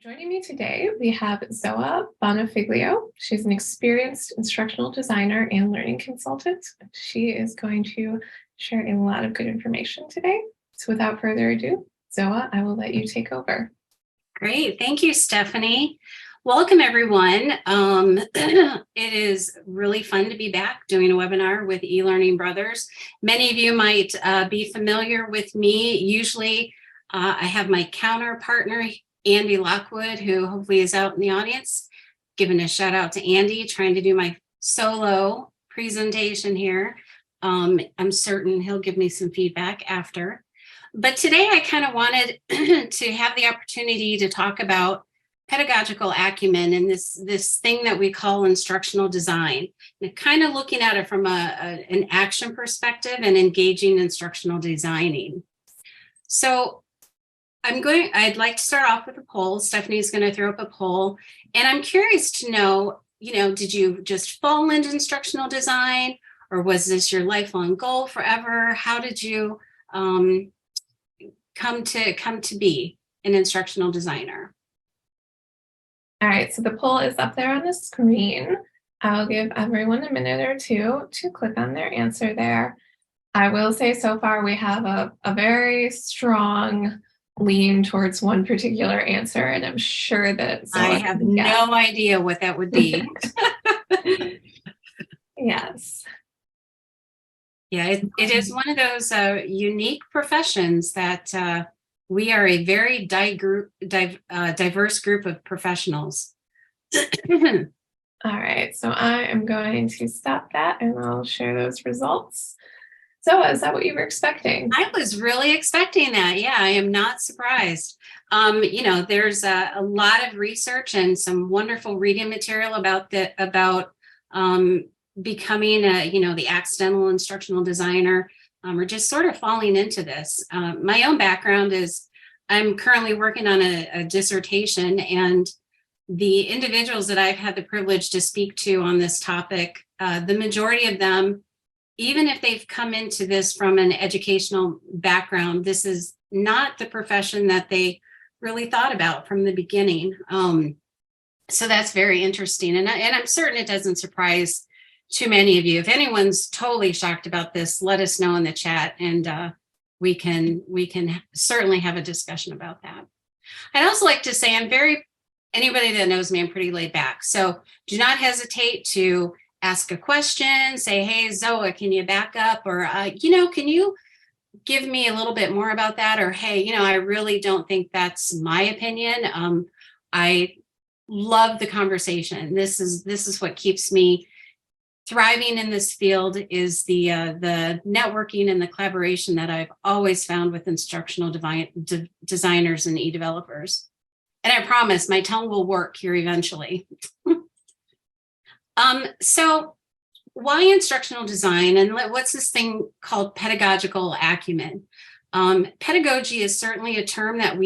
Joining me today, we have Zoa Bonafiglio. She's an experienced instructional designer and learning consultant. She is going to share a lot of good information today. So without further ado, Zoa, I will let you take over. Great. Thank you, Stephanie. Welcome, everyone. It is really fun to be back doing a webinar with eLearning Brothers. Many of you might be familiar with me. Usually, I have my counter partner, Andy Lockwood, who hopefully is out in the audience. Giving a shout out to Andy, trying to do my solo presentation here. I'm certain he'll give me some feedback after. But today I kind of wanted to have the opportunity to talk about pedagogical acumen and this thing that we call instructional design, and kind of looking at it from an action perspective and engaging instructional designing. So I'd like to start off with a poll. Stephanie's going to throw up a poll, and I'm curious to know, did you just fall into instructional design, or was this your lifelong goal forever? How did you come to be an instructional designer? All right, so the poll is up there on the screen. I'll give everyone a minute or two to click on their answer there. I will say so far we have a very strong lean towards one particular answer, and I'm sure that I have no idea what that would be. Yes. Yeah, it is one of those unique professions that we are a very diverse group of professionals. All right, so I am going to stop that and I'll share those results. So is that what you were expecting? I was really expecting that. Yeah, I am not surprised. There's a lot of research and some wonderful reading material about becoming the accidental instructional designer, or just sort of falling into this. My own background is I'm currently working on a dissertation, and the individuals that I've had the privilege to speak to on this topic, the majority of them, even if they've come into this from an educational background, this is not the profession that they really thought about from the beginning. So that's very interesting. And I'm certain it doesn't surprise too many of you. If anyone's totally shocked about this, let us know in the chat, and we can certainly have a discussion about that. I'd also like to say anybody that knows me, I'm pretty laid back. So do not hesitate to ask a question, say, hey, Zoa, can you back up? Or, can you give me a little bit more about that? Or, hey, I really don't think that's my opinion. I love the conversation. This is what keeps me thriving in this field, is the networking and the collaboration that I've always found with instructional designers and e-developers. And I promise my tongue will work here eventually. So why instructional design, and what's this thing called pedagogical acumen? Pedagogy is certainly a term that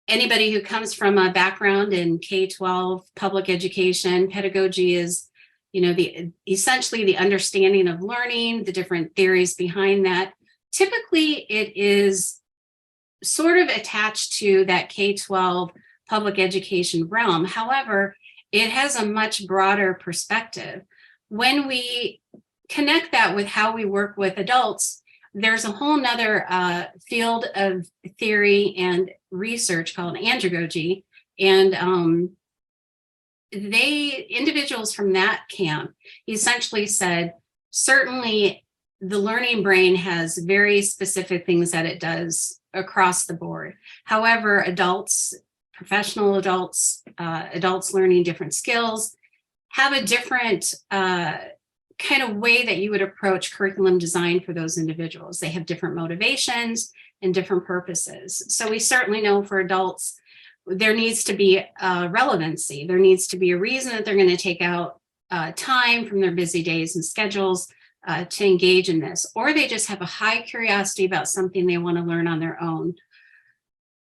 anybody who comes from a background in K-12 public education, pedagogy is, essentially the understanding of learning, the different theories behind that. Typically, it is sort of attached to that K-12 public education realm. However, it has a much broader perspective. When we connect that with how we work with adults, there's a whole nother field of theory and research called andragogy. And individuals from that camp essentially said, certainly the learning brain has very specific things that it does across the board. However, adults, professional adults, adults learning different skills, have a different kind of way that you would approach curriculum design for those individuals. They have different motivations and different purposes. So we certainly know for adults, there needs to be relevancy. There needs to be a reason that they're going to take out time from their busy days and schedules to engage in this, or they just have a high curiosity about something they want to learn on their own.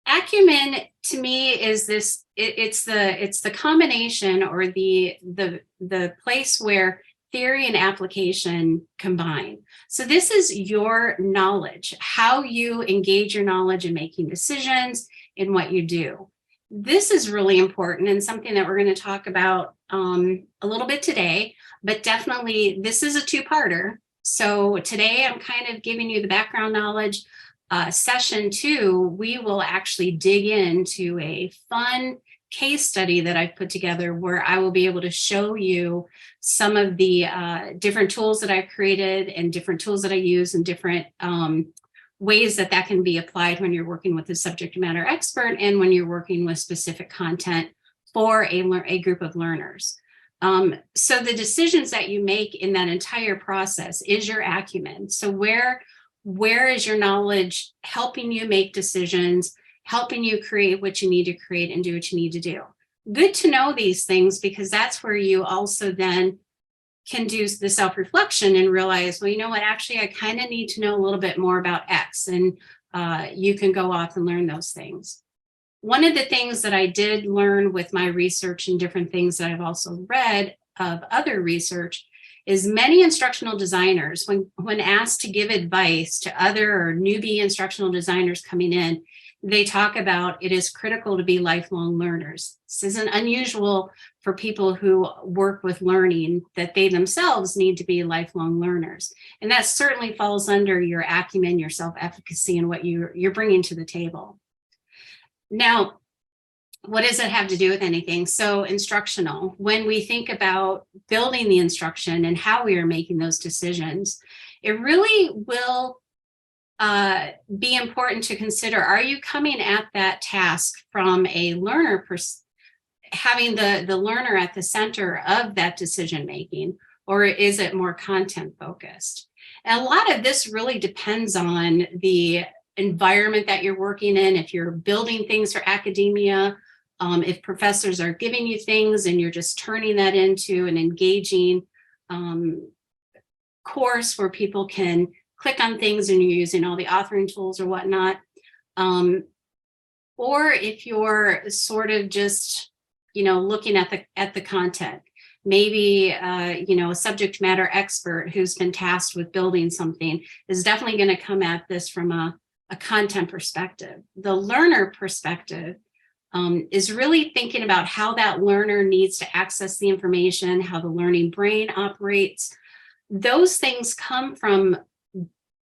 Acumen to me is this, it's the combination, or the place where theory and application combine. So this is your knowledge, how you engage your knowledge in making decisions in what you do. This is really important and something that we're going to talk about a little bit today, but definitely this is a two-parter. So today I'm kind of giving you the background knowledge. Session 2, we will actually dig into a fun case study that I've put together where I will be able to show you some of the different tools that I've created and different tools that I use and different ways that that can be applied when you're working with a subject matter expert and when you're working with specific content for a group of learners. So the decisions that you make in that entire process is your acumen. So where is your knowledge helping you make decisions, helping you create what you need to create and do what you need to do? Good to know these things, because that's where you also then can do the self-reflection and realize, well, you know what, actually, I kind of need to know a little bit more about X, and you can go off and learn those things. One of the things that I did learn with my research and different things that I've also read of other research is many instructional designers, when asked to give advice to other or newbie instructional designers coming in, they talk about it is critical to be lifelong learners. This isn't unusual for people who work with learning, that they themselves need to be lifelong learners. And that certainly falls under your acumen, your self-efficacy, and what you're bringing to the table. Now, what does it have to do with anything? So instructional, when we think about building the instruction and how we are making those decisions, it really will be important to consider, are you coming at that task from a learner having the learner at the center of that decision making, or is it more content focused? And a lot of this really depends on the environment that you're working in. If you're building things for academia, if professors are giving you things and you're just turning that into an engaging course where people can click on things and you're using all the authoring tools or whatnot. Or if you're sort of just, looking at the content, maybe, a subject matter expert who's been tasked with building something is definitely going to come at this from a content perspective. The learner perspective is really thinking about how that learner needs to access the information, how the learning brain operates. Those things come from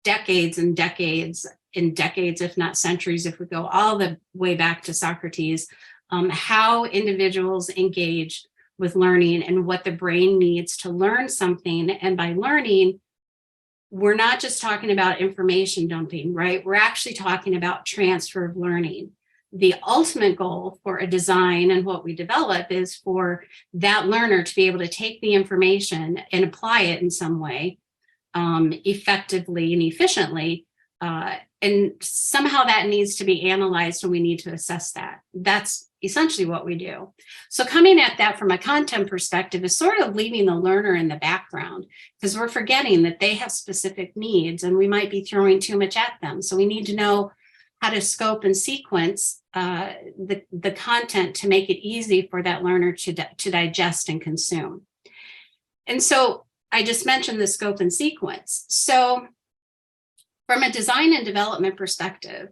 decades and decades and decades, if not centuries, if we go all the way back to Socrates, how individuals engage with learning and what the brain needs to learn something. And by learning, we're not just talking about information dumping, right? We're actually talking about transfer of learning. The ultimate goal for a design and what we develop is for that learner to be able to take the information and apply it in some way, effectively and efficiently. And somehow that needs to be analyzed and we need to assess that. That's essentially what we do. So coming at that from a content perspective is sort of leaving the learner in the background, because we're forgetting that they have specific needs and we might be throwing too much at them. So we need to know how to scope and sequence the content to make it easy for that learner to digest and consume. And so I just mentioned the scope and sequence. So from a design and development perspective,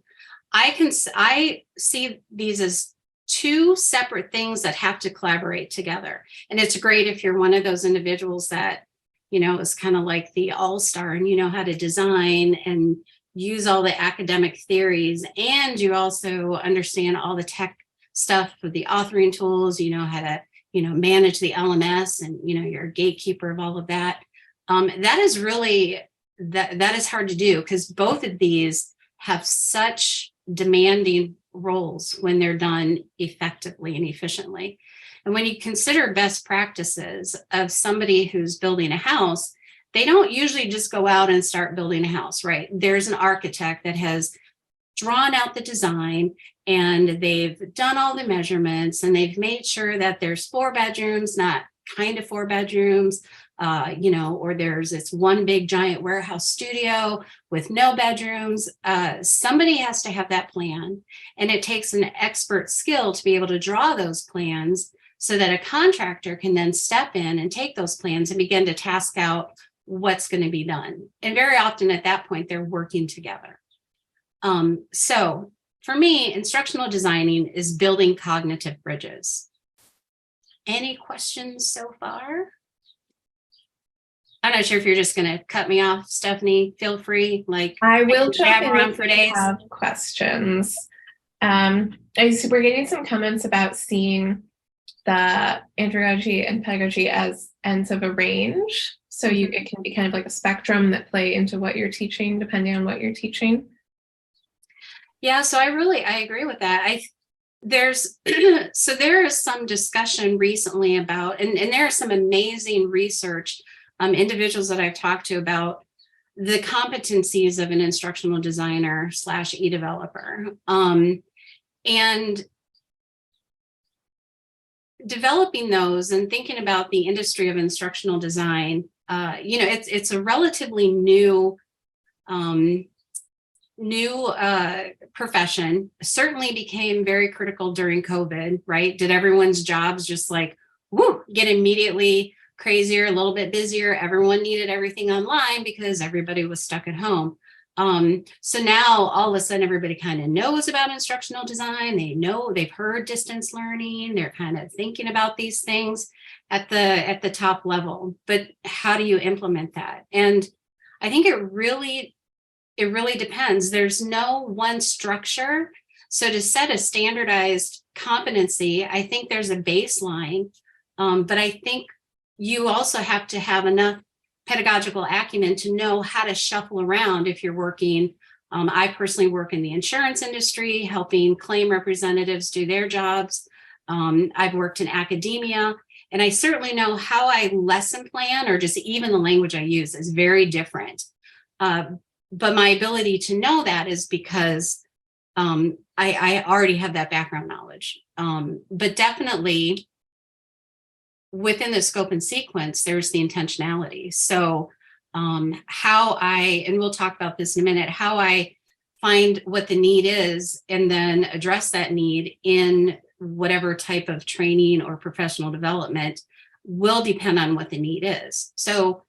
I see these as two separate things that have to collaborate together. And it's great if you're one of those individuals that, is kind of like the all-star and you know how to design and use all the academic theories, and you also understand all the tech stuff with the authoring tools, you know how to, manage the LMS, and, you're a gatekeeper of all of that. That is really, that is hard to do, because both of these have such demanding roles when they're done effectively and efficiently. And when you consider best practices of somebody who's building a house, they don't usually just go out and start building a house, right? There's an architect that has drawn out the design and they've done all the measurements and they've made sure that there's 4 bedrooms, not kind of 4 bedrooms, or there's this one big giant warehouse studio with no bedrooms. Somebody has to have that plan, and it takes an expert skill to be able to draw those plans so that a contractor can then step in and take those plans and begin to task out what's going to be done. And very often at that point, they're working together. So for me, instructional designing is building cognitive bridges. Any questions so far? I'm not sure if you're just going to cut me off, Stephanie. Feel free. Like, I will can jab jump in around if for you days. have questions. We're getting some comments about seeing the andragogy and pedagogy as ends of a range. So it can be kind of like a spectrum that play into what you're teaching, depending on what you're teaching. Yeah, so I agree with that. There's so there is some discussion recently about, and there is some amazing research, individuals that I've talked to about the competencies of an instructional designer / e-developer. And developing those and thinking about the industry of instructional design, it's a relatively new profession. Certainly became very critical during COVID, right? Did everyone's jobs just like, get immediately crazier, a little bit busier? Everyone needed everything online because everybody was stuck at home. So now all of a sudden everybody kind of knows about instructional design. They've heard distance learning. They're kind of thinking about these things at the top level, but how do you implement that? And I think it really depends. There's no one structure. So to set a standardized competency, I think there's a baseline, but I think you also have to have enough pedagogical acumen to know how to shuffle around if you're working. I personally work in the insurance industry, helping claim representatives do their jobs. I've worked in academia, and I certainly know how I lesson plan, or just even the language I use is very different. But my ability to know that is because I already have that background knowledge. But definitely within the scope and sequence, there's the intentionality. So and we'll talk about this in a minute, how I find what the need is and then address that need in whatever type of training or professional development will depend on what the need is. So,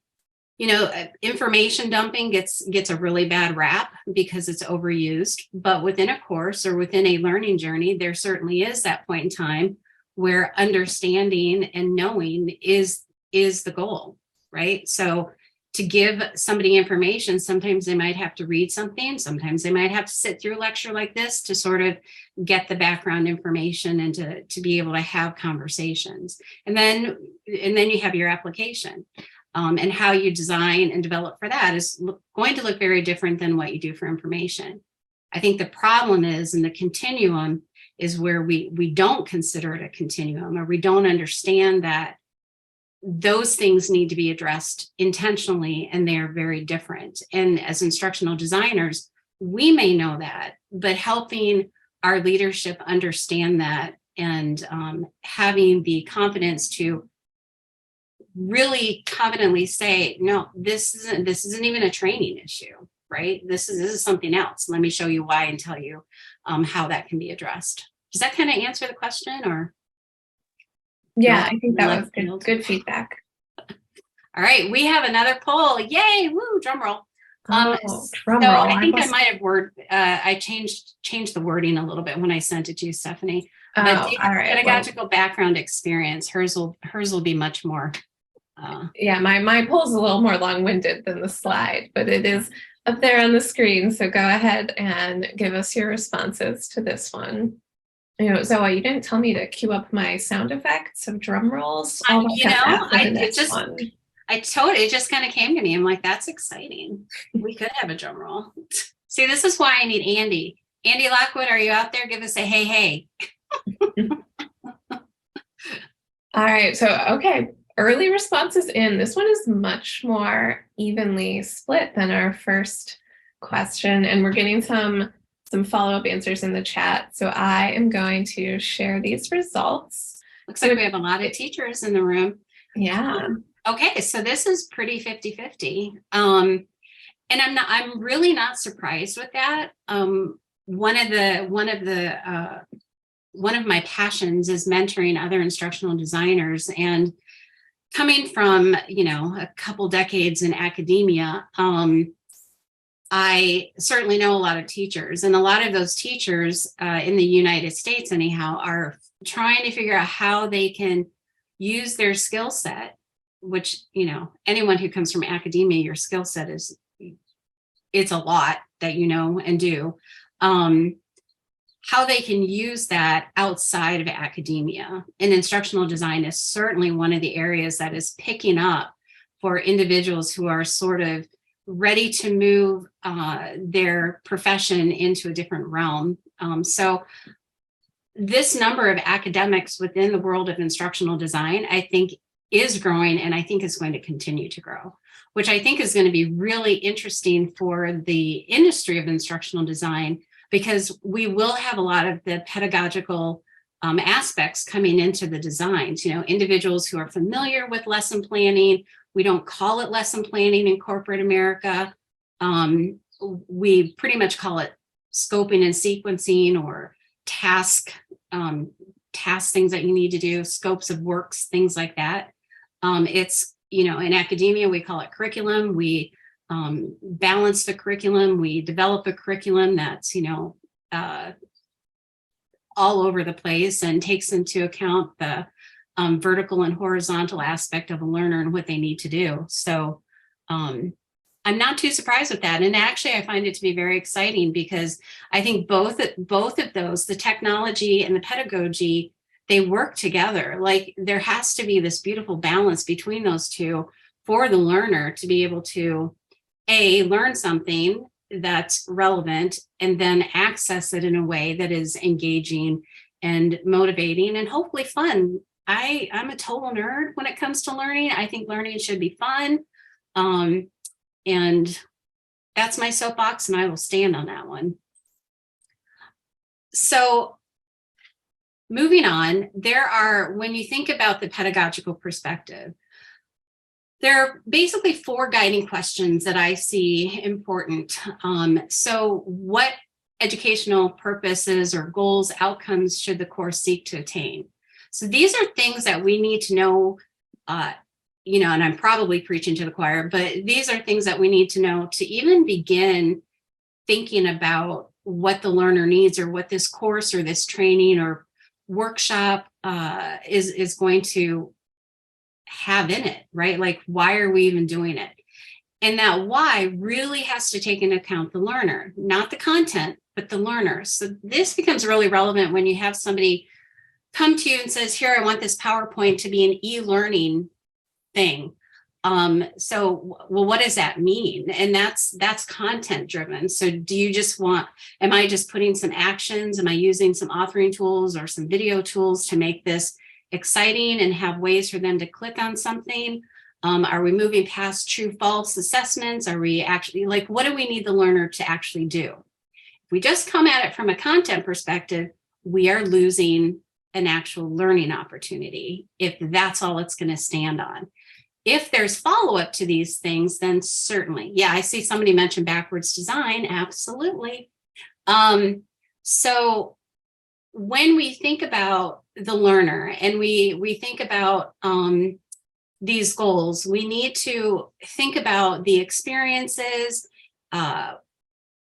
information dumping gets a really bad rap because it's overused, but within a course or within a learning journey, there certainly is that point in time where understanding and knowing is the goal, right? So to give somebody information, sometimes they might have to read something, sometimes they might have to sit through a lecture like this to sort of get the background information and to be able to have conversations. And then you have your application. And how you design and develop for that is going to look very different than what you do for information. I think the problem is in the continuum is where we don't consider it a continuum, or we don't understand that those things need to be addressed intentionally, and they are very different. And as instructional designers, we may know that, but helping our leadership understand that and having the confidence to really confidently say, no, this isn't even a training issue, right? This is something else. Let me show you why and tell you how that can be addressed. Does that kind of answer the question, or? Yeah, I think that was good feedback. All right, we have another poll. Yay! Woo! Drum roll. Drum roll. I think I might have I changed the wording a little bit when I sent it to you, Stephanie. All right. Pedagogical background experience. Hers will be much more. Yeah, my poll's a little more long-winded than the slide, but it is up there on the screen. So go ahead and give us your responses to this one. Zoe, you didn't tell me to cue up my sound effects of drum rolls. It just kind of came to me. I'm like, that's exciting. We could have a drum roll. See, this is why I need Andy. Andy Lockwood, are you out there? Give us a hey, hey. All right. So, okay. Early responses in. This one is much more evenly split than our first question. And we're getting some follow-up answers in the chat. So I am going to share these results. Looks like we have a lot of teachers in the room. Yeah. Okay, so this is pretty 50-50. And I'm really not surprised with that. One of my passions is mentoring other instructional designers, and coming from, a couple decades in academia, I certainly know a lot of teachers, and a lot of those teachers in the United States, anyhow, are trying to figure out how they can use their skill set, which, you know, anyone who comes from academia, your skill set is, it's a lot that you know and do. How they can use that outside of academia. And instructional design is certainly one of the areas that is picking up for individuals who are sort of ready to move their profession into a different realm. So this number of academics within the world of instructional design, I think, is growing, and I think is going to continue to grow, which I think is going to be really interesting for the industry of instructional design, because we will have a lot of the pedagogical aspects coming into the designs. You know, individuals who are familiar with lesson planning. We don't call it lesson planning in corporate America. We pretty much call it scoping and sequencing, or task things that you need to do, scopes of works, things like that. It's, you know, in academia, we call it curriculum. We balance the curriculum. We develop a curriculum that's, you know, all over the place and takes into account the vertical and horizontal aspect of a learner and what they need to do. So I'm not too surprised with that. And actually, I find it to be very exciting, because I think both of those, the technology and the pedagogy, they work together. Like, there has to be this beautiful balance between those two for the learner to be able to learn something that's relevant, and then access it in a way that is engaging and motivating and hopefully fun. I'm a total nerd when it comes to learning. I think learning should be fun. And that's my soapbox, and I will stand on that one. So moving on, when you think about the pedagogical perspective, there are basically 4 guiding questions that I see important. So what educational purposes or goals, outcomes should the course seek to attain? So these are things that we need to know, you know, and I'm probably preaching to the choir, but these are things that we need to know to even begin thinking about what the learner needs, or what this course or this training or workshop is going to have in it, right? Like, why are we even doing it? And that why really has to take into account the learner, not the content, but the learner. So this becomes really relevant when you have somebody come to you and says, here, I want this PowerPoint to be an e-learning thing. So, well, what does that mean? And that's content driven. So do you just am I just putting some actions? Am I using some authoring tools or some video tools to make this exciting and have ways for them to click on something? Are we moving past true false assessments? Are we actually, like, what do we need the learner to actually do? If we just come at it from a content perspective, we are losing an actual learning opportunity if that's all it's going to stand on. If there's follow-up to these things, then certainly, yeah, I see somebody mention backwards design, absolutely. So when we think about the learner and we think about these goals, we need to think about the experiences.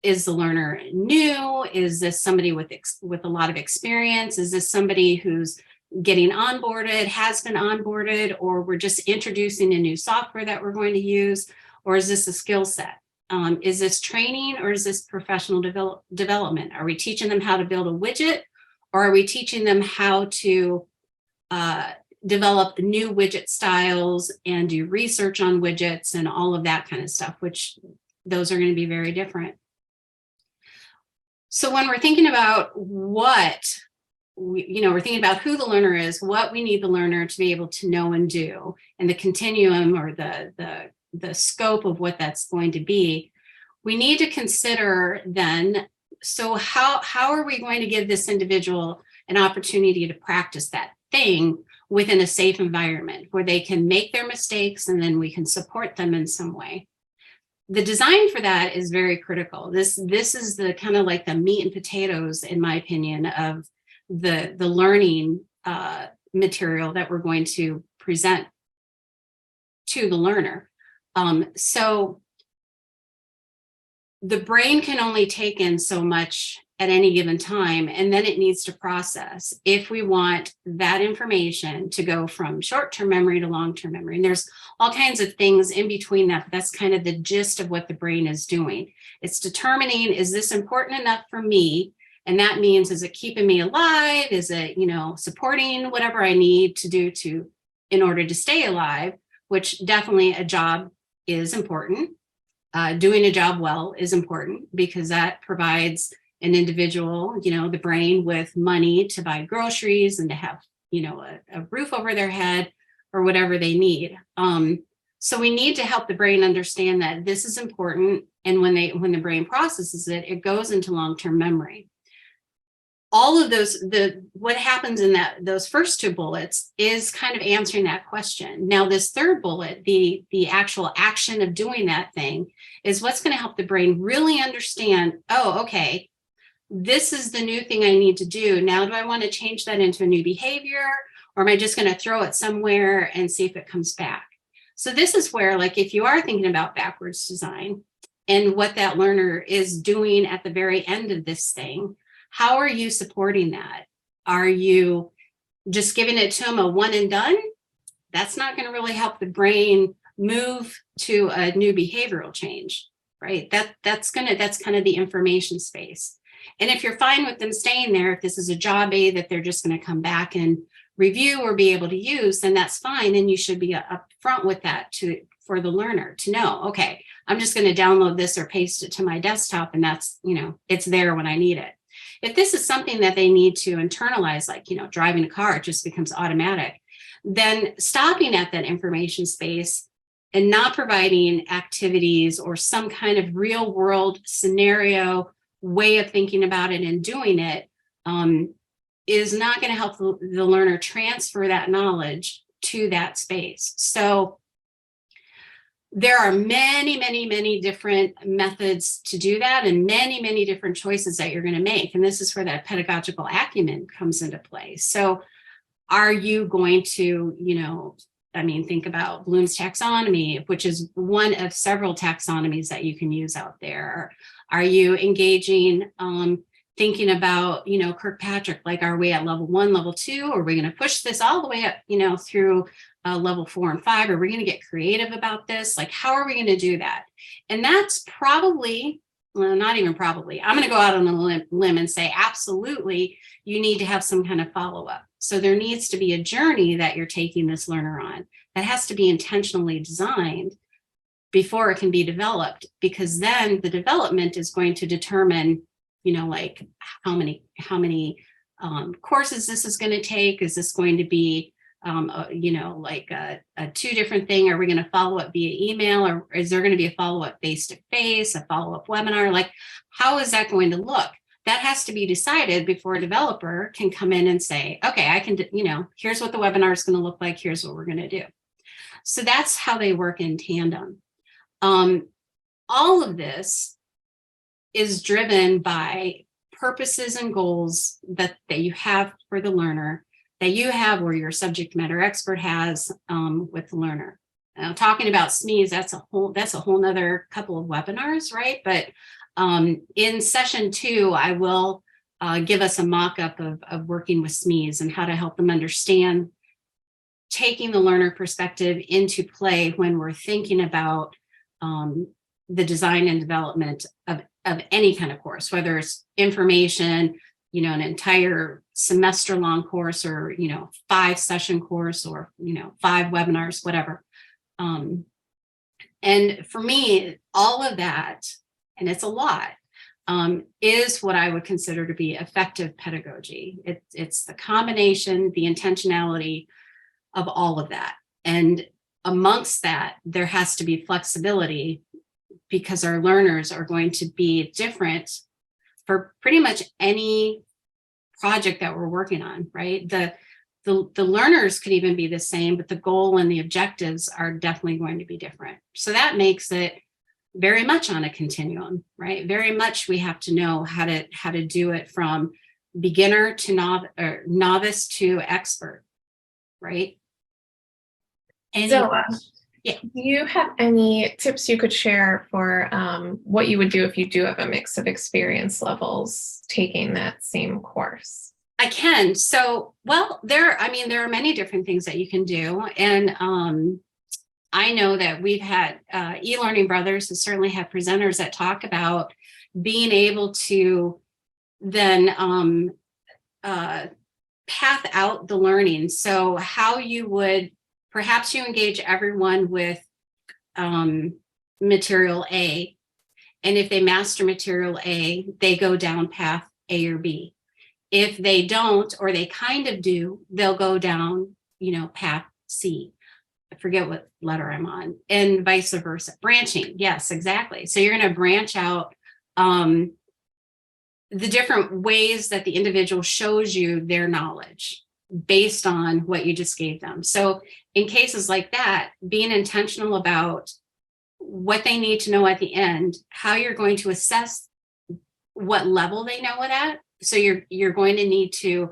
Is the learner new? Is this somebody with a lot of experience? Is this somebody who's getting onboarded, has been onboarded, or we're just introducing a new software that we're going to use? Or is this a skill set? Is this training, or is this professional development? Are we teaching them how to build a widget, or are we teaching them how to develop new widget styles and do research on widgets and all of that kind of stuff, which those are going to be very different. So when we're thinking about we're thinking about who the learner is, what we need the learner to be able to know and do, and the continuum or the scope of what that's going to be, we need to consider then, so how are we going to give this individual an opportunity to practice that thing within a safe environment where they can make their mistakes and then we can support them in some way? The design for that is very critical. This is the kind of like the meat and potatoes, in my opinion, of the learning material that we're going to present to the learner. So the brain can only take in so much at any given time, and then it needs to process if we want that information to go from short-term memory to long-term memory. And there's all kinds of things in between that, but that's kind of the gist of what the brain is doing. It's determining, is this important enough for me? And that means, is it keeping me alive? Is it, supporting whatever I need to do in order to stay alive, which definitely a job is important. Doing a job well is important because that provides an individual, the brain, with money to buy groceries and to have, a roof over their head or whatever they need. So we need to help the brain understand that this is important. And when the brain processes it, it goes into long-term memory. All of those, what happens in those first two bullets is kind of answering that question. Now, this third bullet, the actual action of doing that thing, is what's going to help the brain really understand, oh, okay, this is the new thing I need to do. Now, do I want to change that into a new behavior, or am I just going to throw it somewhere and see if it comes back? So this is where, like, if you are thinking about backwards design and what that learner is doing at the very end of this thing, how are you supporting that? Are you just giving it to them a one and done? That's not going to really help the brain move to a new behavioral change, right? That's kind of the information space. And if you're fine with them staying there, if this is a job aid that they're just going to come back and review or be able to use, then that's fine. And you should be upfront with that for the learner to know, okay, I'm just going to download this or paste it to my desktop, and that's, it's there when I need it. If this is something that they need to internalize, like, driving a car, it just becomes automatic, then stopping at that information space and not providing activities or some kind of real world scenario way of thinking about it and doing it is not going to help the learner transfer that knowledge to that space. So there are many, many, many different methods to do that, and many, many different choices that you're going to make. And this is where that pedagogical acumen comes into play. So are you going to, think about Bloom's taxonomy, which is one of several taxonomies that you can use out there. Are you engaging, thinking about, Kirkpatrick, like, are we at level 1, level 2? Are we going to push this all the way up, through level 4 and 5? Are we going to get creative about this? Like, how are we going to do that? And that's probably, well, not even probably, I'm going to go out on a limb and say, absolutely, you need to have some kind of follow-up. So there needs to be a journey that you're taking this learner on that has to be intentionally designed before it can be developed, because then the development is going to determine, like, how many courses this is going to take. Is this going to be like a 2 different thing? Are we going to follow up via email, or is there going to be a follow-up face-to-face, a follow-up webinar? Like, how is that going to look? That has to be decided before a developer can come in and say, okay, I can, here's what the webinar is going to look like. Here's what we're going to do. So that's how they work in tandem. All of this is driven by purposes and goals that you have for the learner, that you have, or your subject matter expert has with the learner. Now, talking about SMEs, that's a whole nother couple of webinars, right? But in session 2, I will give us a mock-up of working with SMEs and how to help them understand taking the learner perspective into play when we're thinking about the design and development of any kind of course, whether it's information, an entire semester-long course, or 5-session course, or 5 webinars, whatever. And for me, all of that, and it's a lot, is what I would consider to be effective pedagogy. It's the combination, the intentionality of all of that. And amongst that, there has to be flexibility, because our learners are going to be different for pretty much any project that we're working on, right? The learners could even be the same, but the goal and the objectives are definitely going to be different. So that makes it very much on a continuum, right? Very much we have to know how to do it from beginner to novice to expert, right? So Yeah. Do you have any tips you could share for what you would do if you do have a mix of experience levels taking that same course? I can. So, well, there are many different things that you can do. And I know that we've had e-learning brothers who certainly have presenters that talk about being able to then path out the learning. So how you would, perhaps you engage everyone with material A. And if they master material A, they go down path A or B. If they don't, or they kind of do, they'll go down, path C. I forget what letter I'm on, and vice versa. Branching. Yes, exactly. So you're going to branch out the different ways that the individual shows you their knowledge based on what you just gave them. So in cases like that, being intentional about what they need to know at the end, how you're going to assess what level they know it at. So you're going to need to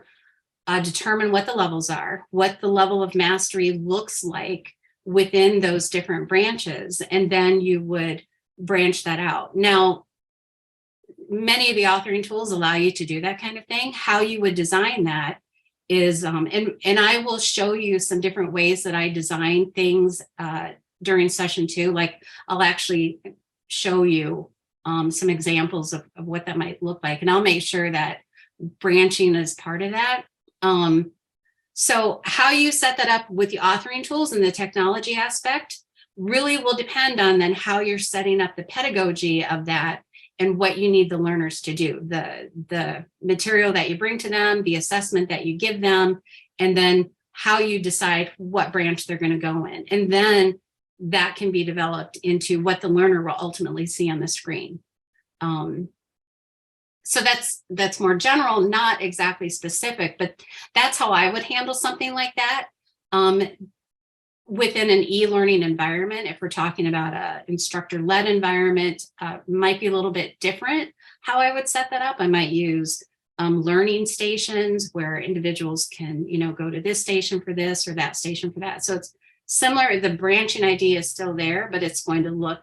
determine what the levels are, what the level of mastery looks like within those different branches, and then you would branch that out. Now, many of the authoring tools allow you to do that kind of thing. How you would design that is, and I will show you some different ways that I design things during session 2. Like I'll actually show you some examples of what that might look like, and I'll make sure that branching is part of that. So how you set that up with the authoring tools and the technology aspect really will depend on then how you're setting up the pedagogy of that and what you need the learners to do, the material that you bring to them, the assessment that you give them, and then how you decide what branch they're going to go in. And then that can be developed into what the learner will ultimately see on the screen. So that's more general, not exactly specific, but that's how I would handle something like that. Within an e-learning environment, if we're talking about an instructor-led environment, might be a little bit different how I would set that up. I might use learning stations where individuals can, go to this station for this or that station for that. So it's similar. The branching idea is still there, but it's going to look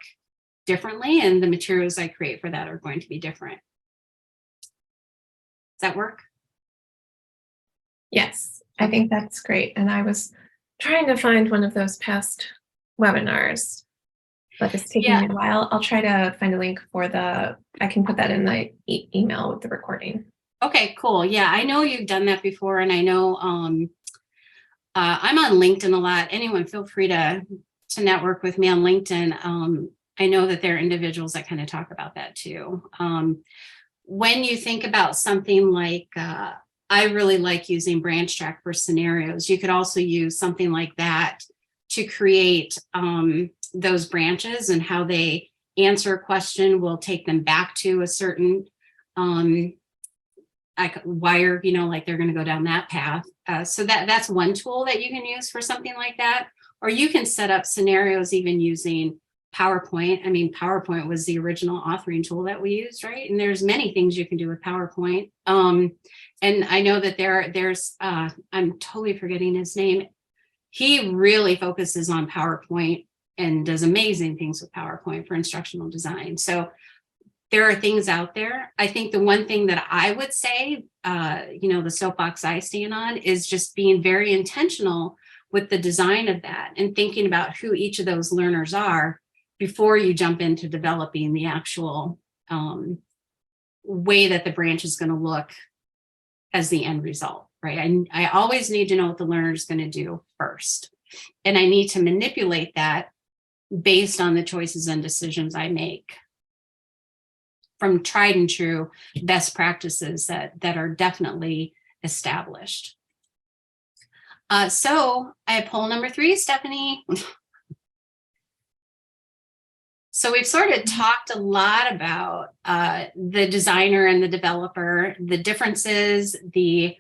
differently, and the materials I create for that are going to be different. Does that work? Yes, I think that's great. And I was trying to find one of those past webinars, but it's taking me a while. I'll try to find a link for I can put that in the email with the recording. Okay, cool. Yeah, I know you've done that before, and I know I'm on LinkedIn a lot. Anyone feel free to network with me on LinkedIn. I know that there are individuals that kind of talk about that too. When you think about something like, I really like using branch track for scenarios. You could also use something like that to create those branches, and how they answer a question will take them back to a certain wire, like they're going to go down that path. So that's one tool that you can use for something like that. Or you can set up scenarios even using PowerPoint. I mean, PowerPoint was the original authoring tool that we used, right? And there's many things you can do with PowerPoint. And I know that there's, I'm totally forgetting his name. He really focuses on PowerPoint and does amazing things with PowerPoint for instructional design. So there are things out there. I think the one thing that I would say, the soapbox I stand on, is just being very intentional with the design of that and thinking about who each of those learners are before you jump into developing the actual way that the branch is going to look as the end result, right? I always need to know what the learner is going to do first. And I need to manipulate that based on the choices and decisions I make from tried and true best practices that are definitely established. So I have poll number 3, Stephanie. So we've sort of talked a lot about the designer and the developer, the differences, the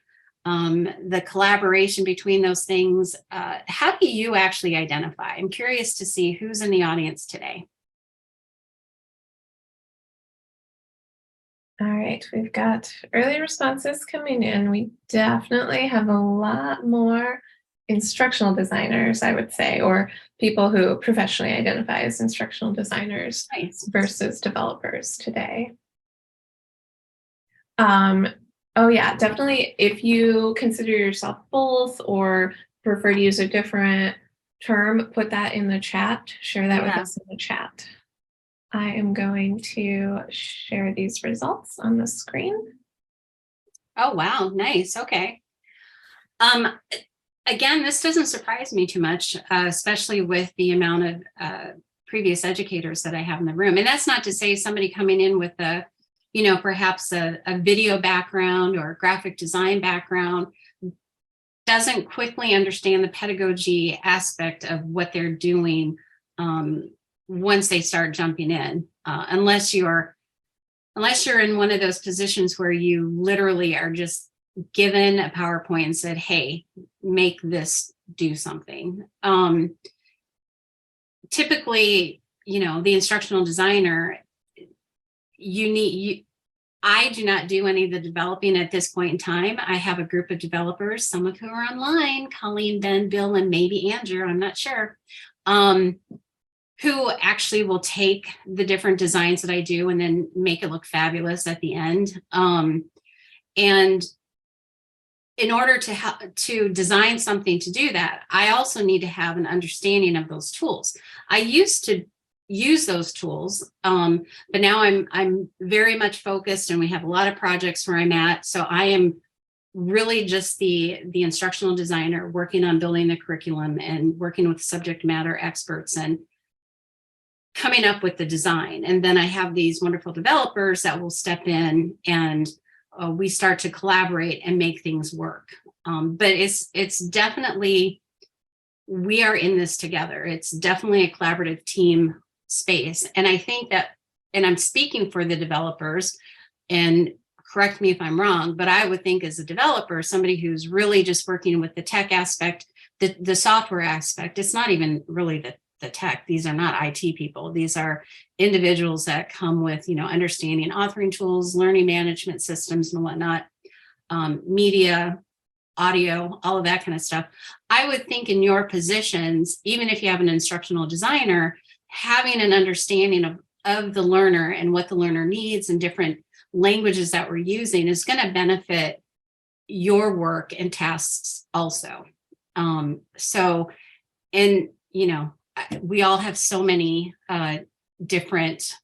collaboration between those things. How do you actually identify? I'm curious to see who's in the audience today. All right, we've got early responses coming in. We definitely have a lot more instructional designers, I would say, or people who professionally identify as instructional designers Nice. versus developers today. Oh yeah, definitely. If you consider yourself both or prefer to use a different term, put that in the chat. Share that with Yeah. us in the chat. I am going to share these results on the screen. Oh, wow. Nice. Okay. Again, this doesn't surprise me too much, especially with the amount of previous educators that I have in the room. And that's not to say somebody coming in with a, perhaps a video background or a graphic design background doesn't quickly understand the pedagogy aspect of what they're doing once they start jumping in, unless you're in one of those positions where you literally are just given a PowerPoint and said, hey, make this do something. Typically, the instructional designer, I do not do any of the developing at this point in time. I have a group of developers, some of whom are online, Colleen, Ben, Bill, and maybe Andrew, I'm not sure, who actually will take the different designs that I do and then make it look fabulous at the end. And in order to design something to do that, I also need to have an understanding of those tools. I used to use those tools, but now I'm very much focused, and we have a lot of projects where I'm at. So I am really just the instructional designer working on building the curriculum and working with subject matter experts and coming up with the design. And then I have these wonderful developers that will step in and we start to collaborate and make things work. But it's definitely, we are in this together. It's definitely a collaborative team space. And I think that, and I'm speaking for the developers, and correct me if I'm wrong, but I would think as a developer, somebody who's really just working with the tech aspect, the software aspect, it's not even really the tech. These are not IT people. These are individuals that come with, understanding authoring tools, learning management systems and whatnot, media, audio, all of that kind of stuff. I would think in your positions, even if you have an instructional designer, having an understanding of the learner and what the learner needs and different languages that we're using is going to benefit your work and tasks also. We all have so many different.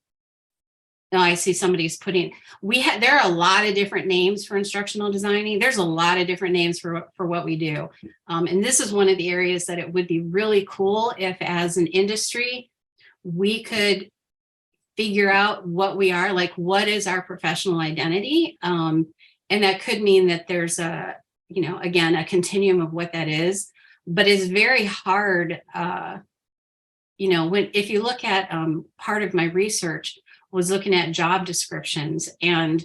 Now I see somebody's putting. There are a lot of different names for instructional designing. There's a lot of different names for what we do, and this is one of the areas that it would be really cool if, as an industry, we could figure out what we are, like what is our professional identity, and that could mean that there's again a continuum of what that is, but it's very hard. If you look at part of my research was looking at job descriptions, and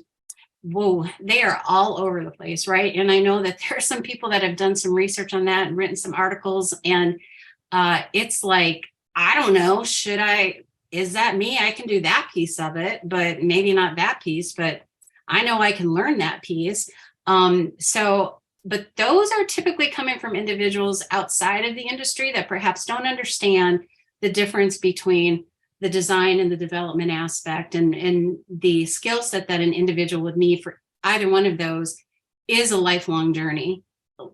whoa, they are all over the place, right? And I know that there are some people that have done some research on that and written some articles, and it's like, I don't know, is that me? I can do that piece of it, but maybe not that piece, but I know I can learn that piece. But those are typically coming from individuals outside of the industry that perhaps don't understand the difference between the design and the development aspect, and the skill set that an individual would need for either one of those is a lifelong journey,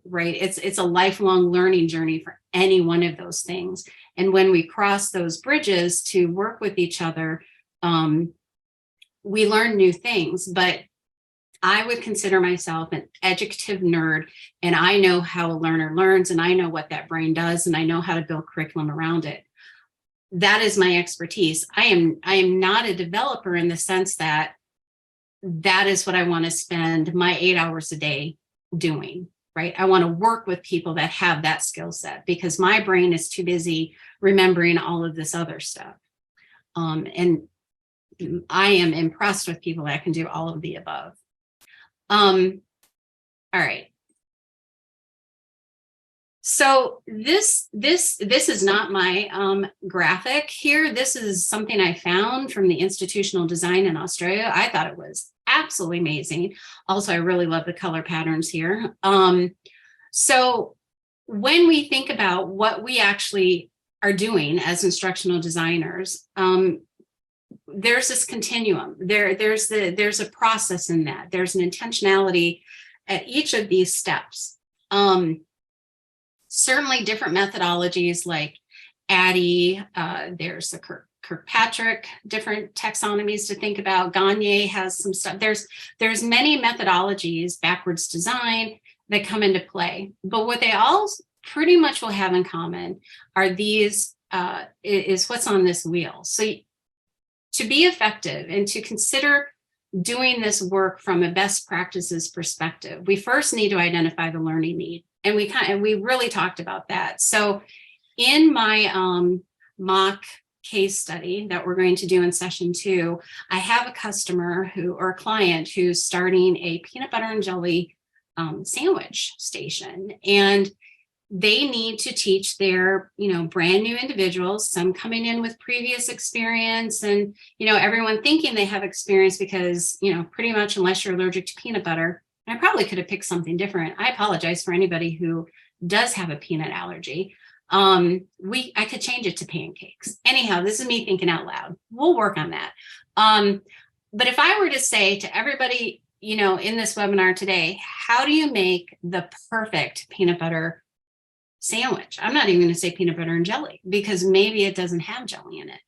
right? It's a lifelong learning journey for any one of those things. And when we cross those bridges to work with each other, we learn new things. But I would consider myself an educative nerd, and I know how a learner learns, and I know what that brain does, and I know how to build curriculum around it. That is my expertise. I am not a developer in the sense that is what I want to spend my 8 hours a day doing, right? I want to work with people that have that skill set, because my brain is too busy remembering all of this other stuff. And I am impressed with people that can do all of the above. All right. So this is not my graphic here. This is something I found from the Institutional Design in Australia. I thought it was absolutely amazing. Also, I really love the color patterns here. So when we think about what we actually are doing as instructional designers, there's this continuum. There's a process in that. There's an intentionality at each of these steps. Certainly different methodologies like ADDIE, there's the Kirkpatrick, different taxonomies to think about. Gagne has some stuff. There's many methodologies, backwards design, that come into play. But what they all pretty much will have in common are these, is what's on this wheel. So to be effective and to consider doing this work from a best practices perspective, we first need to identify the learning need. And we really talked about that. So in my mock case study that we're going to do in session 2, I have a customer or a client who's starting a peanut butter and jelly sandwich station. And they need to teach their, brand new individuals, some coming in with previous experience and, everyone thinking they have experience because, pretty much unless you're allergic to peanut butter, and I probably could have picked something different. I apologize for anybody who does have a peanut allergy. I could change it to pancakes. Anyhow, this is me thinking out loud. We'll work on that. But if I were to say to everybody, in this webinar today, how do you make the perfect peanut butter sandwich? I'm not even going to say peanut butter and jelly because maybe it doesn't have jelly in it.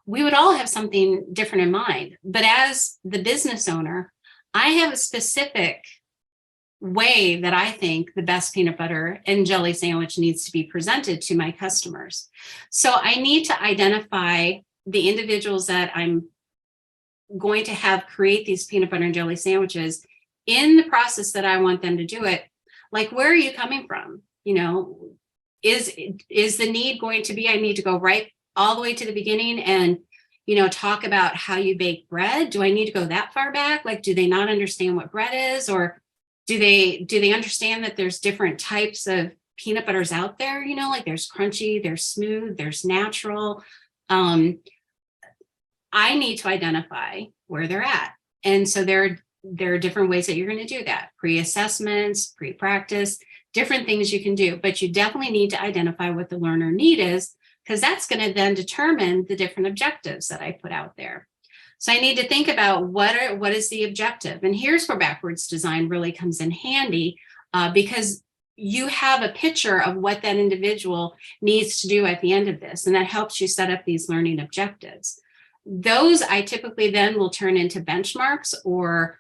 We would all have something different in mind. But as the business owner, I have a specific way that I think the best peanut butter and jelly sandwich needs to be presented to my customers. So I need to identify the individuals that I'm going to have create these peanut butter and jelly sandwiches in the process that I want them to do it. Like, where are you coming from? Is the need going to be, I need to go right all the way to the beginning and, talk about how you bake bread? Do I need to go that far back? Like, do they not understand what bread is? Or do they understand that there's different types of peanut butters out there? Like there's crunchy, there's smooth, there's natural. I need to identify where they're at. And so there are different ways that you're going to do that. Pre-assessments, pre-practice, different things you can do, but you definitely need to identify what the learner need is, because that's going to then determine the different objectives that I put out there. So I need to think about what is the objective. And here's where backwards design really comes in handy, because you have a picture of what that individual needs to do at the end of this. And that helps you set up these learning objectives. Those I typically then will turn into benchmarks or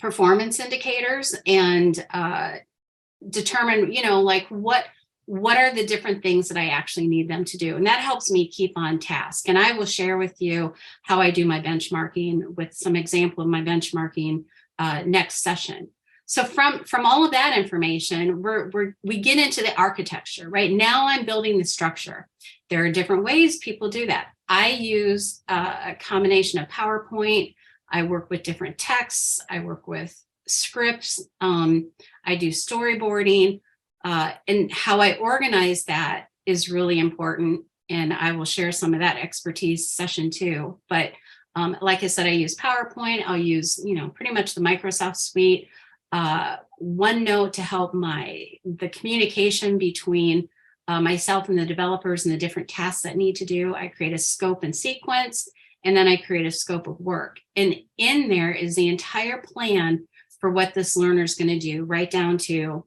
performance indicators and determine, like what are the different things that I actually need them to do. And that helps me keep on task. And I will share with you how I do my benchmarking with some example of my benchmarking next session. So from all of that information, we get into the architecture. Right now I'm building the structure. There are different ways people do that. I use a combination of PowerPoint. I work with different texts. I work with scripts. I do storyboarding. And how I organize that is really important. And I will share some of that expertise session 2. But like I said, I use PowerPoint. I'll use, pretty much the Microsoft suite. OneNote to help the communication between myself and the developers and the different tasks that need to do. I create a scope and sequence, and then I create a scope of work. And in there is the entire plan for what this learner is going to do, right down to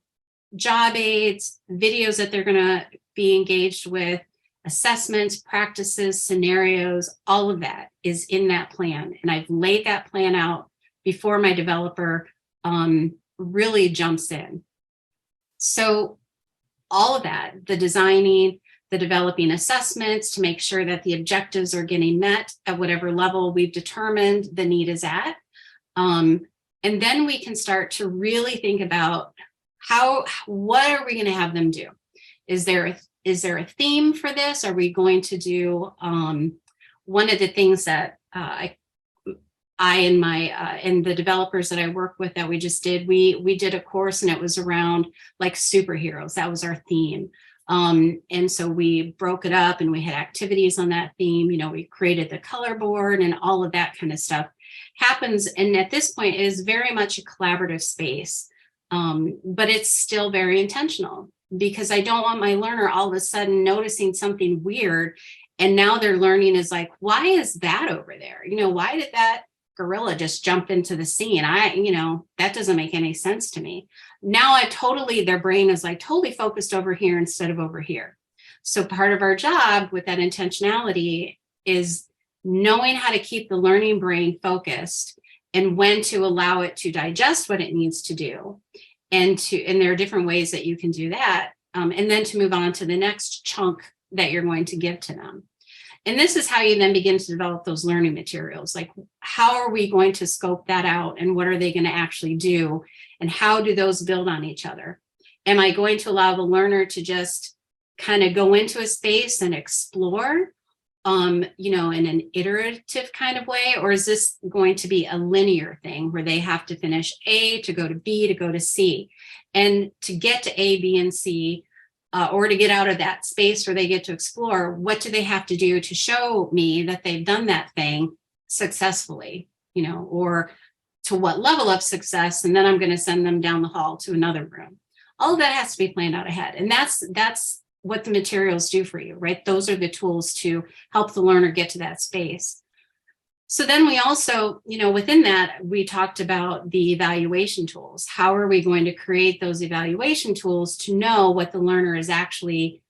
job aids, videos that they're going to be engaged with, assessments, practices, scenarios, all of that is in that plan. And I've laid that plan out before my developer really jumps in. So all of that, the designing, the developing assessments to make sure that the objectives are getting met at whatever level we've determined the need is at. And then we can start to really think about what are we going to have them do? Is there a theme for this? Are we going to do one of the things that I and the developers that I work with that we just did, we did a course and it was around like superheroes. That was our theme. And so we broke it up and we had activities on that theme. We created the color board and all of that kind of stuff happens. And at this point it is very much a collaborative space. But it's still very intentional, because I don't want my learner all of a sudden noticing something weird. And now their learning is like, why is that over there? Why did that gorilla just jump into the scene? That doesn't make any sense to me. Now their brain is like totally focused over here instead of over here. So part of our job with that intentionality is knowing how to keep the learning brain focused and when to allow it to digest what it needs to do. And there are different ways that you can do that. And then to move on to the next chunk that you're going to give to them. And this is how you then begin to develop those learning materials. Like, how are we going to scope that out, and what are they going to actually do? And how do those build on each other? Am I going to allow the learner to just kind of go into a space and explore, in an iterative kind of way? Or is this going to be a linear thing where they have to finish A to go to B to go to C? And to get to A, B, and C, or to get out of that space where they get to explore, what do they have to do to show me that they've done that thing successfully, or to what level of success? And then I'm going to send them down the hall to another room. All of that has to be planned out ahead. And that's what the materials do for you, right? Those are the tools to help the learner get to that space. So then we also, within that, we talked about the evaluation tools. How are we going to create those evaluation tools to know what the learner is actually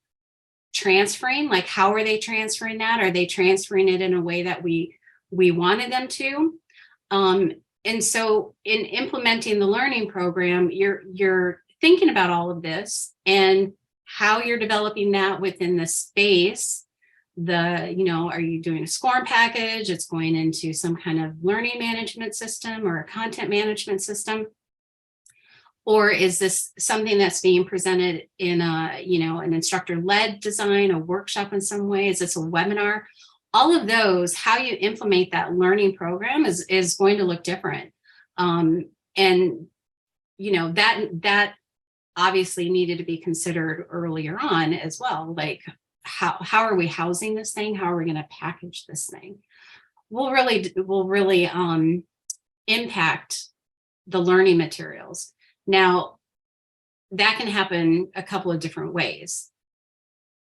transferring? Like, how are they transferring that? Are they transferring it in a way that we wanted them to? And so in implementing the learning program, you're thinking about all of this and how you're developing that within the space. Are you doing a SCORM package? It's going into some kind of learning management system or a content management system? Or is this something that's being presented in an instructor-led design, a workshop in some way? Is this a webinar? All of those, how you implement that learning program is going to look different. That obviously needed to be considered earlier on as well. Like, how are we housing this thing? How are we going to package this thing? Will really impact the learning materials. Now, that can happen a couple of different ways.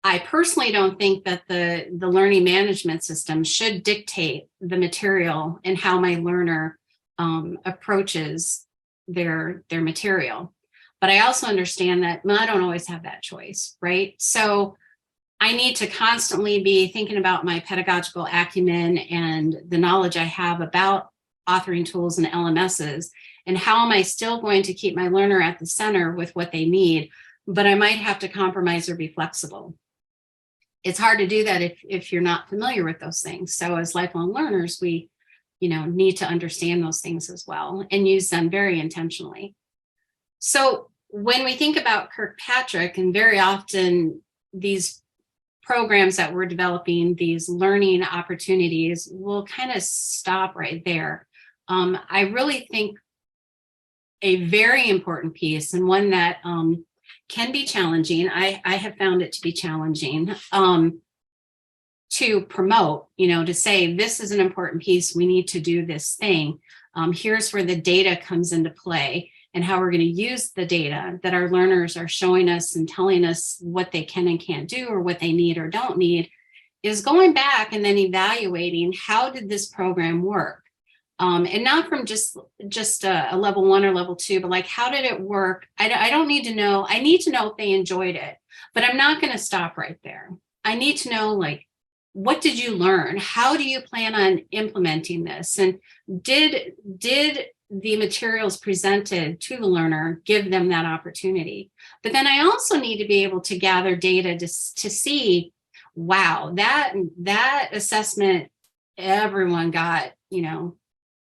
I personally don't think that the learning management system should dictate the material and how my learner approaches their material. But I also understand that I don't always have that choice, right? So I need to constantly be thinking about my pedagogical acumen and the knowledge I have about authoring tools and LMSs, and how am I still going to keep my learner at the center with what they need, but I might have to compromise or be flexible. It's hard to do that if you're not familiar with those things. So as lifelong learners, we need to understand those things as well and use them very intentionally. So when we think about Kirkpatrick, and very often these programs that we're developing, these learning opportunities, will kind of stop right there. I really think a very important piece, and one that can be challenging, I have found it to be challenging to promote, to say, this is an important piece, we need to do this thing. Here's where the data comes into play, and how we're going to use the data that our learners are showing us and telling us what they can and can't do, or what they need or don't need, is going back and then evaluating, how did this program work? And not from just a level 1 or level 2, but like, how did it work? I don't need to know. I need to know if they enjoyed it, but I'm not going to stop right there. I need to know, like, what did you learn? How do you plan on implementing this? And did the materials presented to the learner give them that opportunity? But then I also need to be able to gather data to see, wow, that assessment, everyone got,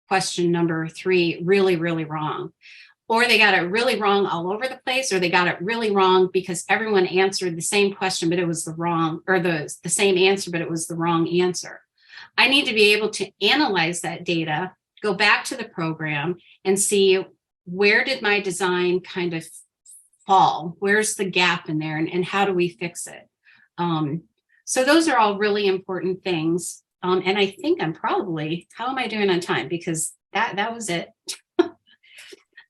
question number 3 really, really wrong. Or they got it really wrong all over the place, or they got it really wrong because everyone answered the same question, but it was the wrong, or the same answer, but it was the wrong answer. I need to be able to analyze that data, go back to the program and see, where did my design kind of fall? Where's the gap in there, and how do we fix it? So those are all really important things. And I think I'm probably, how am I doing on time? Because that was it.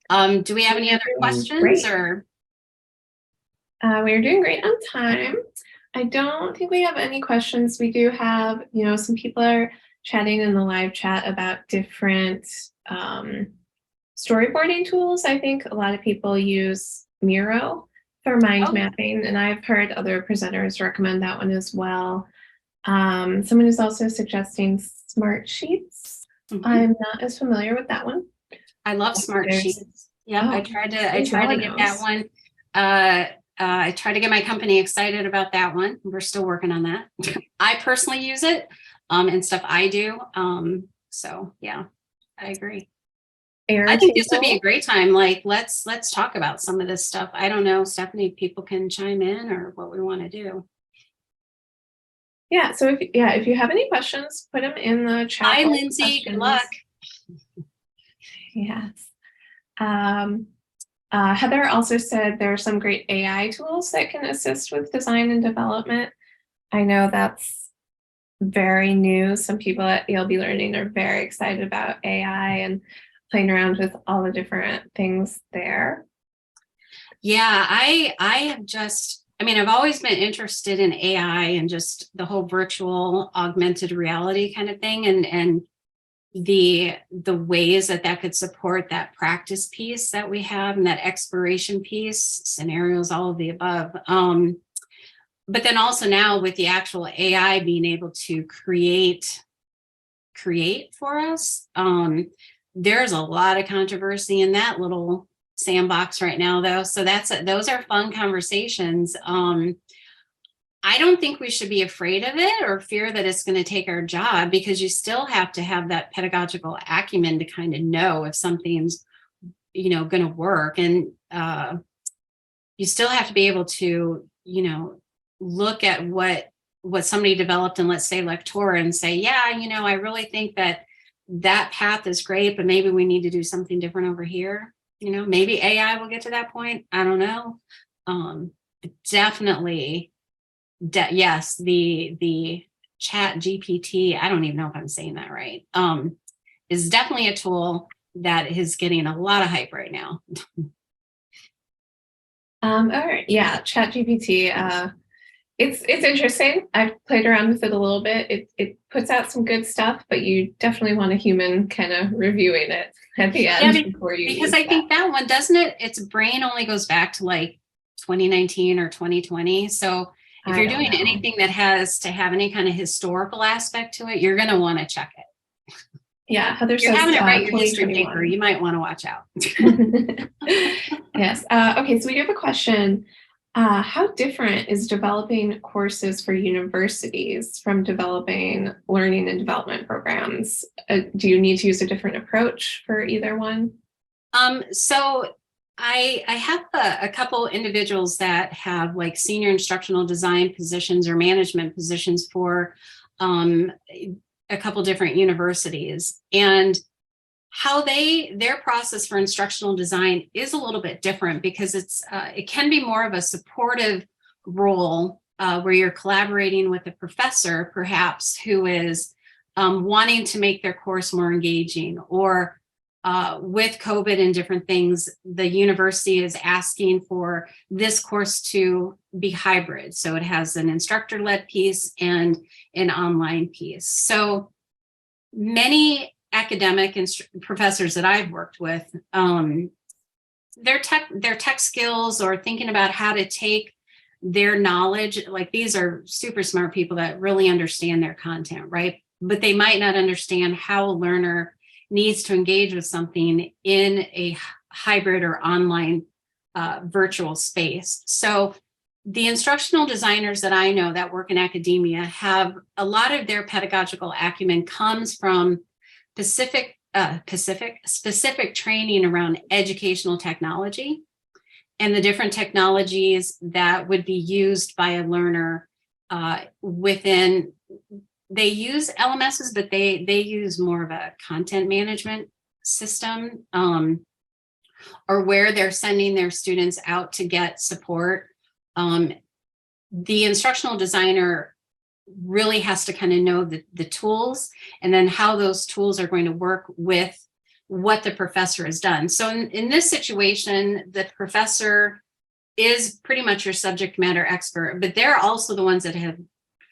Do we have any other questions Great. or? We're doing great on time. I don't think we have any questions. We do have, some people are chatting in the live chat about different storyboarding tools. I think a lot of people use Miro for mind Oh, mapping, and I've heard other presenters recommend that one as well. Someone is also suggesting Smart Sheets. I'm not as familiar with that one. I love Smart Sheets. Yeah, I tried to get that one. I tried to get my company excited about that one. We're still working on that. I personally use it and stuff I do. So yeah, I agree. I think this would be a great time. Like, let's talk about some of this stuff. I don't know, Stephanie, people can chime in or what we want to do. Yeah. So if you have any questions, put them in the chat. Hi, Lindsay. Good luck. Yes. Heather also said there are some great AI tools that can assist with design and development. I know that's very new. Some people at ELB Learning are very excited about AI and playing around with all the different things there. Yeah, I have I've always been interested in AI and just the whole virtual augmented reality kind of thing and the ways that could support that practice piece that we have and that exploration piece, scenarios, all of the above. But then also now with the actual AI being able to create for us, there's a lot of controversy in that little sandbox right now, though. So those are fun conversations. I don't think we should be afraid of it or fear that it's going to take our job, because you still have to have that pedagogical acumen to kind of know if something's, going to work. And you still have to be able to, look at what somebody developed in, let's say, Lectora and say, yeah, I really think that path is great, but maybe we need to do something different over here. Maybe AI will get to that point. I don't know. Definitely. Yes, the chat GPT, I don't even know if I'm saying that right, is definitely a tool that is getting a lot of hype right now. All right. Yeah, chat GPT. It's interesting. I've played around with it a little bit. It puts out some good stuff, but you definitely want a human kind of reviewing it at the end before you because I think that one, doesn't it? Its brain only goes back to like 2019 or 2020. So if you're doing anything that has to have any kind of historical aspect to it, you're going to want to check it. Yeah, Heather says, you're having to write your history paper, you might want to watch out. Yes. Okay, so we do have a question. How different is developing courses for universities from developing learning and development programs? Do you need to use a different approach for either one? So I have a couple individuals that have like senior instructional design positions or management positions for a couple different universities, and how their process for instructional design is a little bit different, because it can be more of a supportive role where you're collaborating with a professor, perhaps, who is wanting to make their course more engaging, or with COVID and different things, the university is asking for this course to be hybrid. So it has an instructor-led piece and an online piece. So many academic professors that I've worked with, their tech skills or thinking about how to take their knowledge, like these are super smart people that really understand their content, right? But they might not understand how a learner needs to engage with something in a hybrid or online virtual space. So the instructional designers that I know that work in academia have a lot of their pedagogical acumen comes from specific training around educational technology and the different technologies that would be used by a learner within. They use LMSs, but they use more of a content management system, or where they're sending their students out to get support. The instructional designer really has to kind of know the tools, and then how those tools are going to work with what the professor has done. So in this situation, the professor is pretty much your subject matter expert, but they're also the ones that have,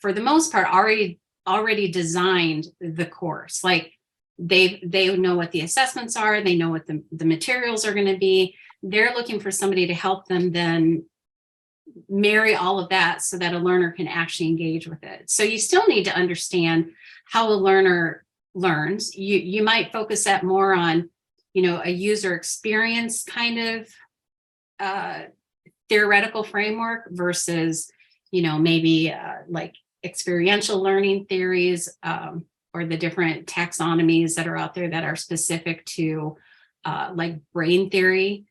for the most part, already designed the course. Like they know what the assessments are, they know what the materials are going to be. They're looking for somebody to help them then marry all of that so that a learner can actually engage with it. So you still need to understand how a learner learns. You might focus that more on, a user experience kind of theoretical framework versus, maybe like experiential learning theories, or the different taxonomies that are out there that are specific to like brain theory.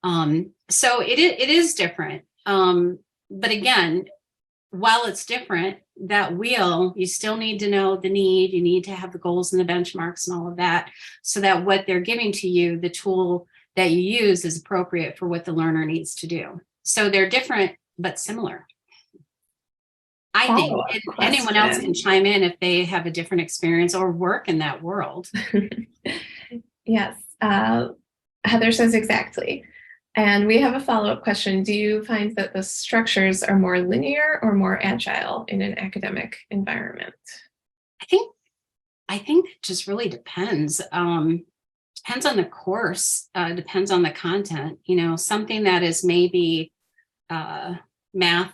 So it is different. But again, while it's different, that wheel, you still need to know the need, you need to have the goals and the benchmarks and all of that, so that what they're giving to you, the tool that you use, is appropriate for what the learner needs to do. So they're different, but similar. I think anyone else can chime in if they have a different experience or work in that world. Yes. Heather says exactly. And we have a follow-up question. Do you find that the structures are more linear or more agile in an academic environment? I think it just really depends. Depends on the course, depends on the content. Something that is maybe math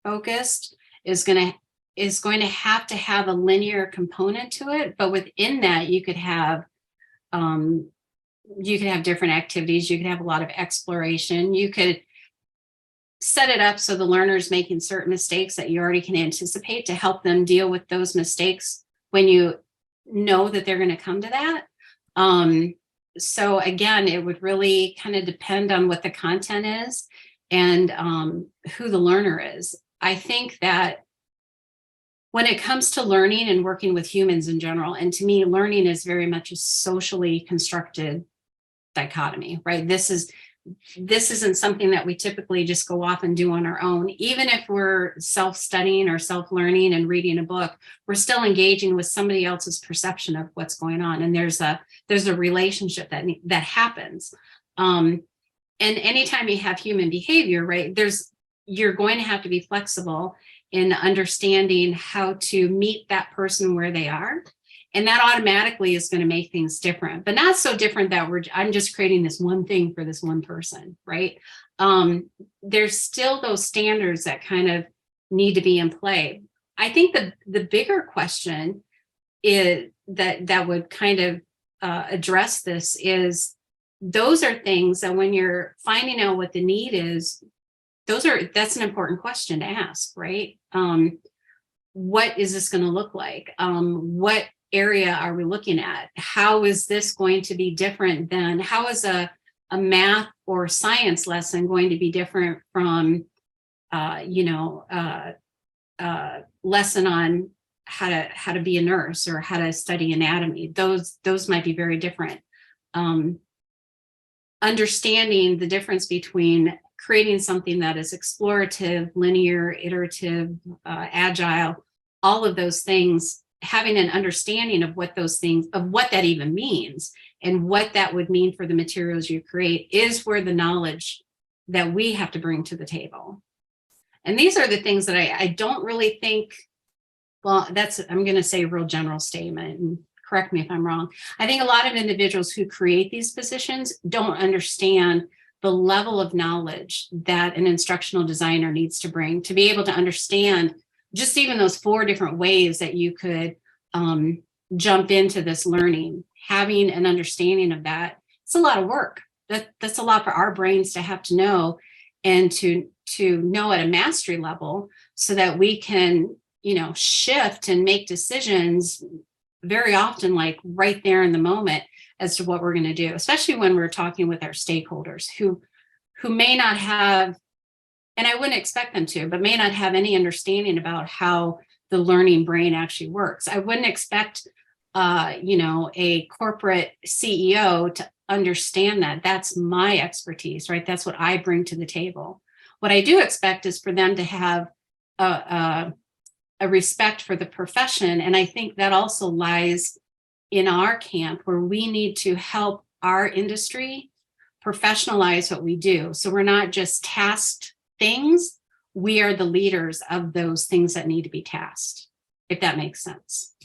focused is going to have a linear component to it, but within that you could have different activities. You could have a lot of exploration. You could set it up so the learner is making certain mistakes that you already can anticipate to help them deal with those mistakes when you know that they're going to come to that. So again, it would really kind of depend on what the content is and who the learner is. I think that when it comes to learning and working with humans in general, and to me, learning is very much a socially constructed dichotomy, right? This isn't something that we typically just go off and do on our own. Even if we're self-studying or self-learning and reading a book, we're still engaging with somebody else's perception of what's going on. And there's a relationship that happens. And anytime you have human behavior, right, you're going to have to be flexible in understanding how to meet that person where they are. And that automatically is going to make things different, but not so different that I'm just creating this one thing for this one person, right? There's still those standards that kind of need to be in play. I think the bigger question is that would kind of address this is, those are things that when you're finding out what the need is, that's an important question to ask, right? What is this going to look like? What area are we looking at? How is this going to be different than, how is a math or science lesson going to be different from lesson on how to be a nurse or how to study anatomy? Those might be very different. Understanding the difference between creating something that is explorative, linear, iterative, agile, all of those things, having an understanding of what that even means and what that would mean for the materials you create, is where the knowledge that we have to bring to the table. And these are the things that I don't really think, I'm going to say a real general statement, and correct me if I'm wrong. I think a lot of individuals who create these positions don't understand the level of knowledge that an instructional designer needs to bring to be able to understand just even those 4 different ways that you could jump into this learning. Having an understanding of that, it's a lot of work. That's a lot for our brains to have to know, and to know at a mastery level, so that we can, shift and make decisions very often, like right there in the moment, as to what we're going to do, especially when we're talking with our stakeholders who may not have, and I wouldn't expect them to, but may not have any understanding about how the learning brain actually works. I wouldn't expect, a corporate CEO to understand that. That's my expertise, right? That's what I bring to the table. What I do expect is for them to have a respect for the profession. And I think that also lies in our camp where we need to help our industry professionalize what we do. So we're not just tasked things, we are the leaders of those things that need to be tasked, if that makes sense.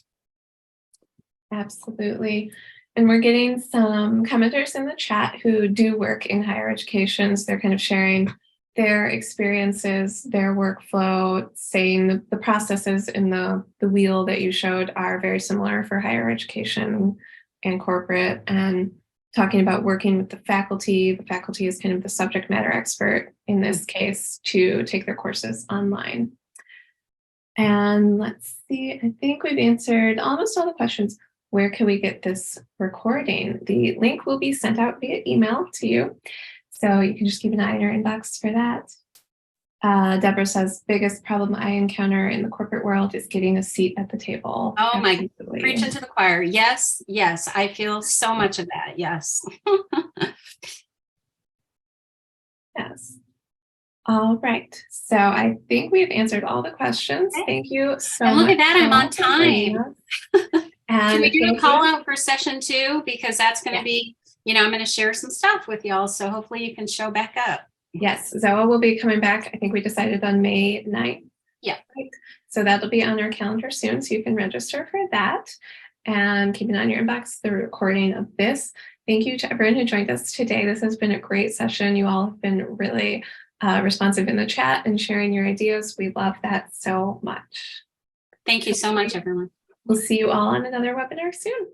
Absolutely. And we're getting some commenters in the chat who do work in higher education. So they're kind of sharing their experiences, their workflow, saying the processes in the wheel that you showed are very similar for higher education and corporate, and talking about working with the faculty. The faculty is kind of the subject matter expert in this case to take their courses online. And let's see, I think we've answered almost all the questions. Where can we get this recording? The link will be sent out via email to you. So you can just keep an eye on your inbox for that. Deborah says, biggest problem I encounter in the corporate world is getting a seat at the table. Oh Absolutely. my, preaching to the choir. Yes, yes, I feel so much of that. Yes. Yes. All right. So I think we've answered all the questions. Okay. Thank you so And much. look at that, I'm on time. And can we do a call you. out for session 2? Because that's going to be, I'm going to share some stuff with y'all. So hopefully you can show back up. Yes, Zoa will be coming back. I think we decided on May 9th. Yeah. Right. So that'll be on our calendar soon. So you can register for that and keep an eye on your inbox, the recording of this. Thank you to everyone who joined us today. This has been a great session. You all have been really responsive in the chat and sharing your ideas. We love that so much. Thank you so much, everyone. We'll see you all on another webinar soon.